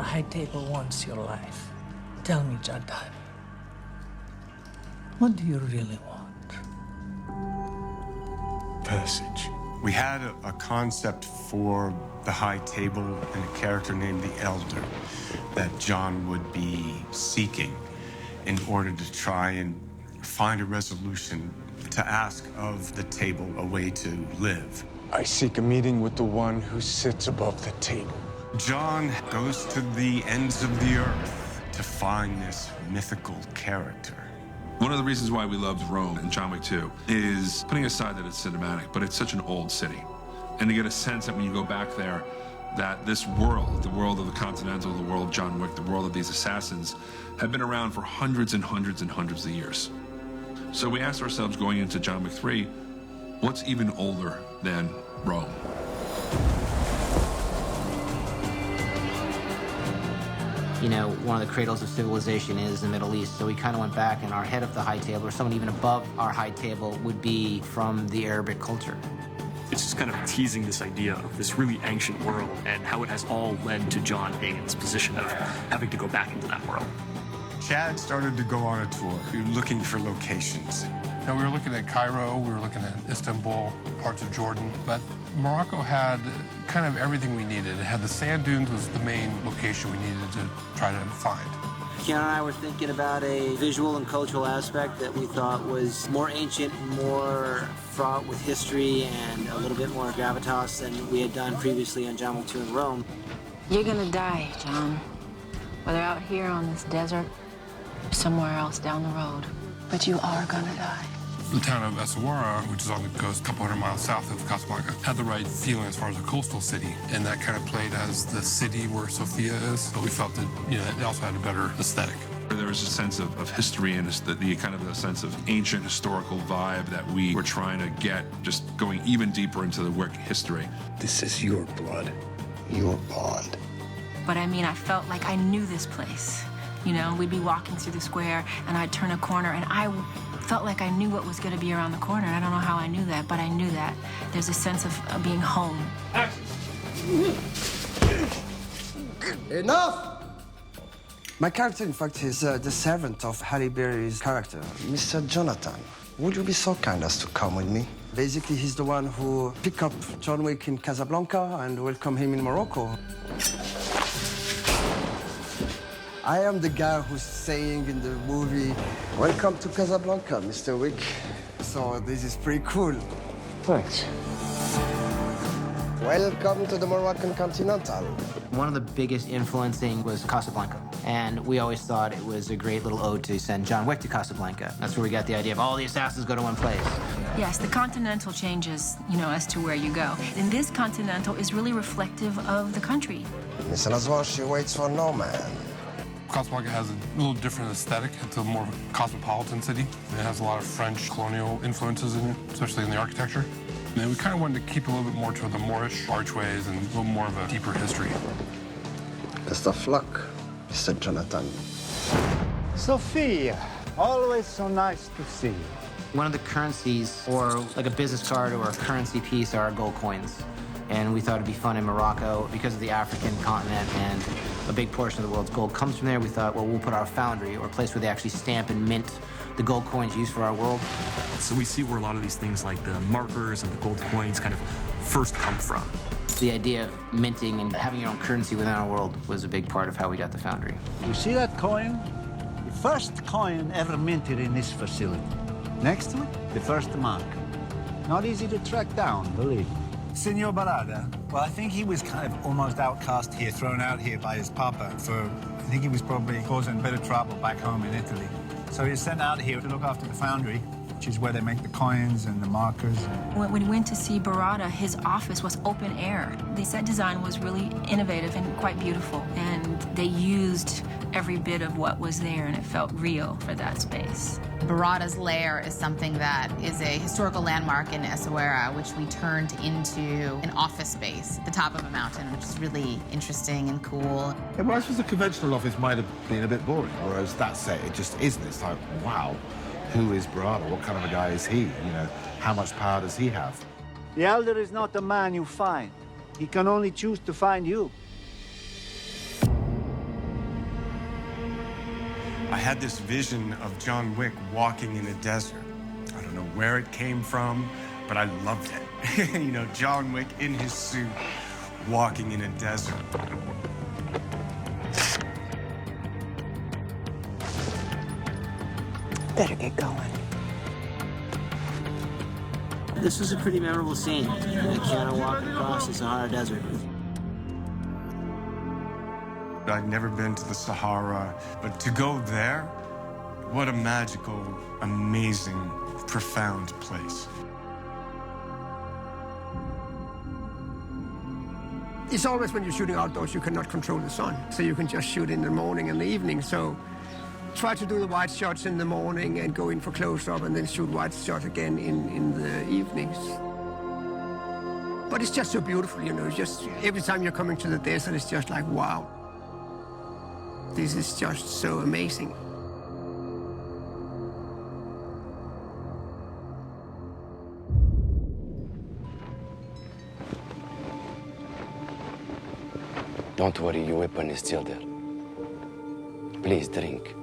The high table wants your life. Tell me, Jadal, what do you really want? Passage. We had a concept for the high table and a character named the Elder that John would be seeking in order to try and find a resolution to ask of the table a way to live. I seek a meeting with the one who sits above the table. John goes to the ends of the earth to find this mythical character. One of the reasons why we loved Rome and John Wick 2 is, putting aside that it's cinematic, but it's such an old city. And to get a sense that when you go back there, that this world, the world of the Continental, the world of John Wick, the world of these assassins, have been around for hundreds and hundreds and hundreds of years. So we asked ourselves going into John Wick 3, what's even older than Rome? You know, one of the cradles of civilization is the Middle East, so we kind of went back, and our head of the high table, or someone even above our high table, would be from the Arabic culture. It's just kind of teasing this idea of this really ancient world and how it has all led to John being in this position of having to go back into that world. Chad started to go on a tour. We were looking for locations. Now, we were looking at Cairo, we were looking at Istanbul, parts of Jordan, but Morocco had kind of everything we needed. It had the sand dunes was the main location we needed to try to find. Keanu and I were thinking about a visual and cultural aspect that we thought was more ancient, more fraught with history, and a little bit more gravitas than we had done previously on John Wick 2 in Rome. You're gonna die, John. Whether out here on this desert or somewhere else down the road. But you are gonna die. The town of Essaouira, which is on the coast a couple hundred miles south of Casablanca, had the right feeling as far as a coastal city, and that kind of played as the city where Sofia is, but we felt that, you know, it also had a better aesthetic. There was a sense of history and the kind of a sense of ancient historical vibe that we were trying to get, just going even deeper into the Wick history. This is your blood, your bond. But I mean, I felt like I knew this place. You know, we'd be walking through the square, and I'd turn a corner, and I felt like I knew what was going to be around the corner. I don't know how I knew that, but I knew that. There's a sense of being home. Enough! My character, in fact, is the servant of Halle Berry's character, Mr. Jonathan. Would you be so kind as to come with me? Basically, he's the one who picked up John Wick in Casablanca and welcomed him in Morocco. I am the guy who's saying in the movie, "Welcome to Casablanca, Mr. Wick." So this is pretty cool. Thanks. Welcome to the Moroccan Continental. One of the biggest influencing was Casablanca, and we always thought it was a great little ode to send John Wick to Casablanca. That's where we got the idea of all the assassins go to one place. Yes, the Continental changes, you know, as to where you go. And this Continental is really reflective of the country. Miss Nazwa, she waits for no man. Casablanca has a little different aesthetic. It's a more of a cosmopolitan city. It has a lot of French colonial influences in it, especially in the architecture. And we kind of wanted to keep a little bit more to the Moorish archways and a little more of a deeper history. Best of luck, Mr. Jonathan. Sophia, always so nice to see you. One of the currencies, or like a business card or a currency piece, are gold coins. And we thought it'd be fun in Morocco because of the African continent and a big portion of the world's gold comes from there. We thought, well, we'll put our foundry or a place where they actually stamp and mint the gold coins used for our world. So we see where a lot of these things like the markers and the gold coins kind of first come from. The idea of minting and having your own currency within our world was a big part of how we got the foundry. You see that coin? The first coin ever minted in this facility. Next to it, the first mark. Not easy to track down, believe me. Senor Barada, well, I think he was kind of almost outcast here, thrown out here by his papa I think he was probably causing a bit of trouble back home in Italy. So he was sent out here to look after the foundry, which is where they make the coins and the markers. When we went to see Barada, his office was open air. The set design was really innovative and quite beautiful, and they used every bit of what was there, and it felt real for that space. Barada's lair is something that is a historical landmark in Essaouira, which we turned into an office space at the top of a mountain, which is really interesting and cool. Yeah, well, I suppose a conventional office might have been a bit boring, whereas that set, it just isn't. It's like, wow, who is Barada? What kind of a guy is he? You know, how much power does he have? The Elder is not a man you find. He can only choose to find you. I had this vision of John Wick walking in a desert. I don't know where it came from, but I loved it. You know, John Wick in his suit, walking in a desert. Better get going. This was a pretty memorable scene. Keanu walking across the Sahara Desert. I'd never been to the Sahara, but to go there, what a magical, amazing, profound place. It's always when you're shooting outdoors, you cannot control the sun. So you can just shoot in the morning and the evening. So try to do the wide shots in the morning and go in for close-up and then shoot wide shot again in the evenings. But it's just so beautiful, you know. It's just every time you're coming to the desert, it's just like, wow. This is just so amazing. Don't worry, your weapon is still there. Please drink.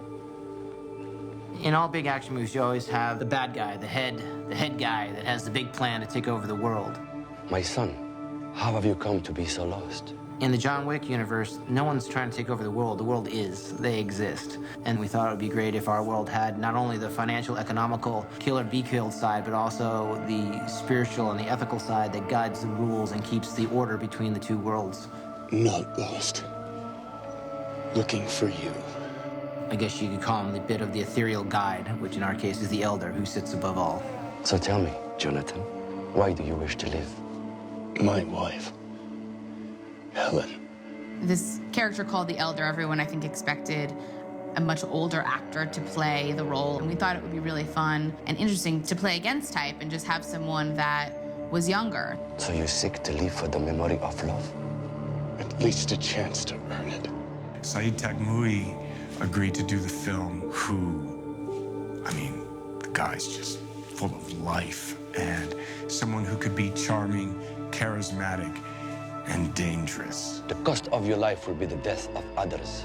In all big action movies, you always have the bad guy, the head guy that has the big plan to take over the world. My son, how have you come to be so lost? In the John Wick universe, no one's trying to take over the world. The world is. They exist. And we thought it would be great if our world had not only the financial, economical, kill or be killed side, but also the spiritual and the ethical side that guides the rules and keeps the order between the two worlds. Not lost. Looking for you. I guess you could call him the bit of the ethereal guide, which in our case is the elder who sits above all. So tell me, Jonathan, why do you wish to live? My wife, Helen. This character called the Elder, everyone I think expected a much older actor to play the role, and we thought it would be really fun and interesting to play against type and just have someone that was younger. So you seek to live for the memory of love? At least a chance to earn it. Saeed Taghmoui agreed to do the film, who, I mean, the guy's just full of life and someone who could be charming, charismatic, and dangerous. The cost of your life will be the death of others.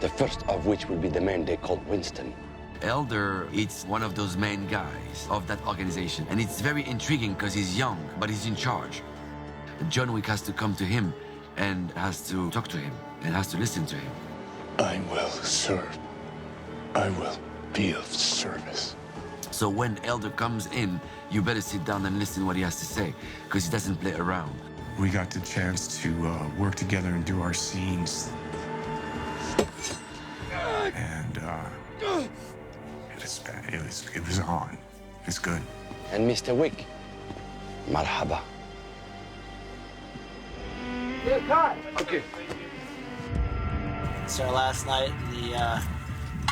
The first of which will be the man they called Winston. Elder, it's one of those main guys of that organization. And it's very intriguing because he's young, but he's in charge. John Wick has to come to him and has to talk to him and has to listen to him. I will serve. I will be of service. So when Elder comes in, you better sit down and listen what he has to say, because he doesn't play around. We got the chance to work together and do our scenes. And it was on. It's good. And Mr. Wick, marhaba. Okay. It's our last night in the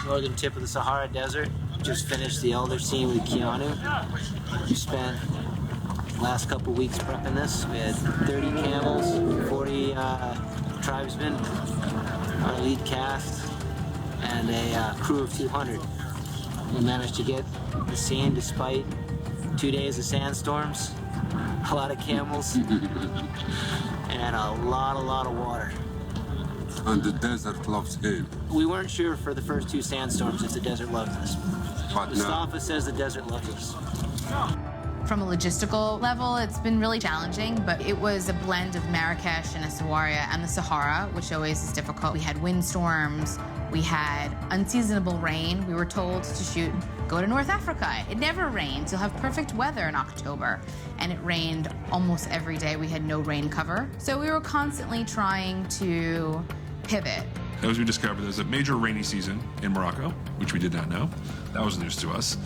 northern tip of the Sahara Desert. Just finished the Elder scene with Keanu. We spent the last couple weeks prepping this. We had 30 camels, 40 tribesmen, our lead cast, and a crew of 200. We managed to get the scene despite 2 days of sandstorms, a lot of camels, and a lot of water. And the desert loves him. We weren't sure for the first 2 sandstorms if the desert loved us. Mustafa says the desert loves us. From a logistical level, it's been really challenging, but it was a blend of Marrakesh and Essaouira and the Sahara, which always is difficult. We had windstorms, we had unseasonable rain. We were told to shoot, go to North Africa. It never rains. You'll have perfect weather in October. And it rained almost every day. We had no rain cover. So we were constantly trying to pivot. As we discovered, there's a major rainy season in Morocco, which we did not know. That was news to us.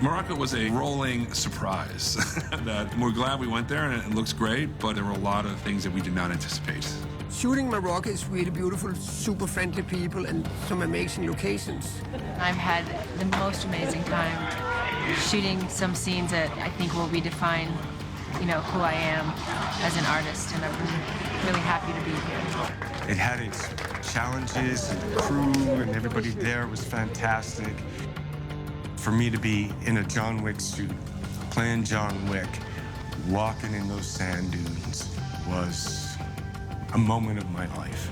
Morocco was a rolling surprise. That we're glad we went there, and it looks great, but there were a lot of things that we did not anticipate. Shooting Morocco is really beautiful, super friendly people, and some amazing locations. I've had the most amazing time shooting some scenes that I think will redefine, you know, who I am as an artist, and I'm really happy to be here. It had its challenges, and the crew and everybody there was fantastic. For me to be in a John Wick suit, playing John Wick, walking in those sand dunes was a moment of my life.